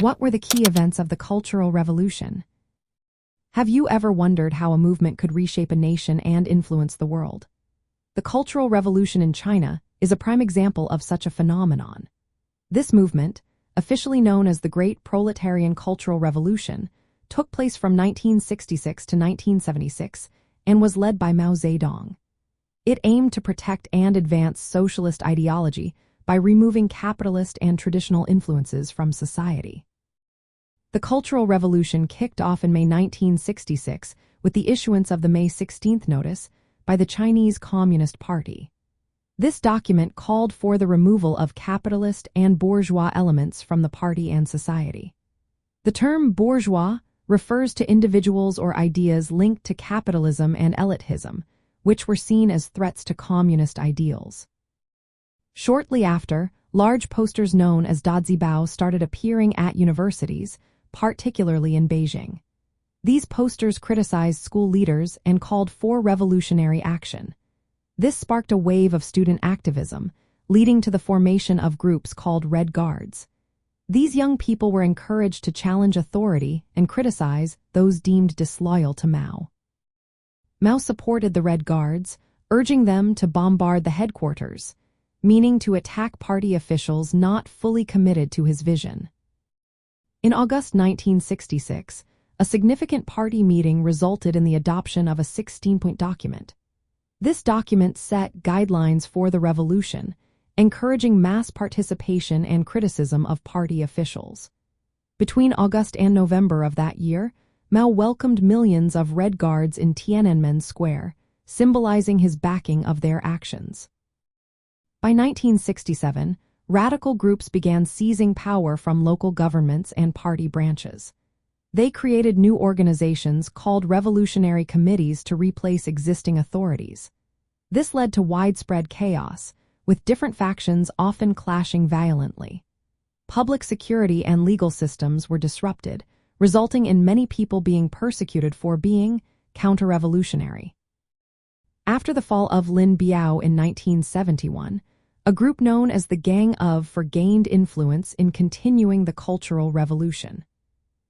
What were the key events of the Cultural Revolution? Have you ever wondered how a movement could reshape a nation and influence the world? The Cultural Revolution in China is a prime example of such a phenomenon. This movement, officially known as the Great Proletarian Cultural Revolution, took place from 1966 to 1976 and was led by Mao Zedong. It aimed to protect and advance socialist ideology by removing capitalist and traditional influences from society. The Cultural Revolution kicked off in May 1966 with the issuance of the May 16th Notice by the Chinese Communist Party. This document called for the removal of capitalist and bourgeois elements from the party and society. The term bourgeois refers to individuals or ideas linked to capitalism and elitism, which were seen as threats to communist ideals. Shortly after, large posters known as Dazibao started appearing at universities, particularly in Beijing. These posters criticized school leaders and called for revolutionary action. This sparked a wave of student activism, leading to the formation of groups called Red Guards. These young people were encouraged to challenge authority and criticize those deemed disloyal to Mao. Mao supported the Red Guards, urging them to bombard the headquarters, meaning to attack party officials not fully committed to his vision. In August 1966, a significant party meeting resulted in the adoption of a 16-point document. This document set guidelines for the revolution, encouraging mass participation and criticism of party officials. Between August and November of that year, Mao welcomed millions of Red Guards in Tiananmen Square, symbolizing his backing of their actions. By 1967, radical groups began seizing power from local governments and party branches. They created new organizations called revolutionary committees to replace existing authorities. This led to widespread chaos, with different factions often clashing violently. Public security and legal systems were disrupted, resulting in many people being persecuted for being counter-revolutionary. After the fall of Lin Biao in 1971, a group known as the Gang of gained influence in continuing the Cultural Revolution.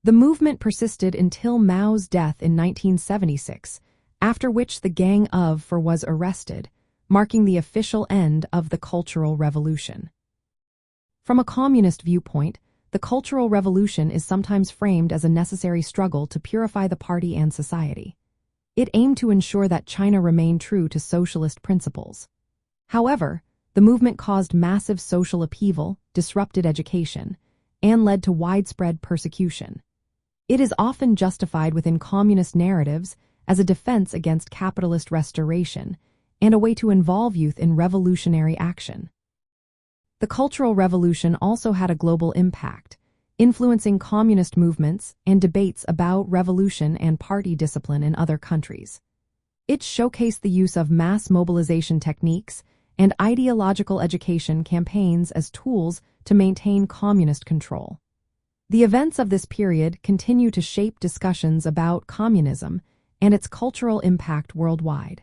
The movement persisted until Mao's death in 1976, after which the Gang of was arrested, marking the official end of the Cultural Revolution. From a communist viewpoint, the Cultural Revolution is sometimes framed as a necessary struggle to purify the party and society. It aimed to ensure that China remained true to socialist principles. However, the movement caused massive social upheaval, disrupted education, and led to widespread persecution. It is often justified within communist narratives as a defense against capitalist restoration and a way to involve youth in revolutionary action. The Cultural Revolution also had a global impact, influencing communist movements and debates about revolution and party discipline in other countries. It showcased the use of mass mobilization techniques and ideological education campaigns as tools to maintain communist control. The events of this period continue to shape discussions about communism and its cultural impact worldwide.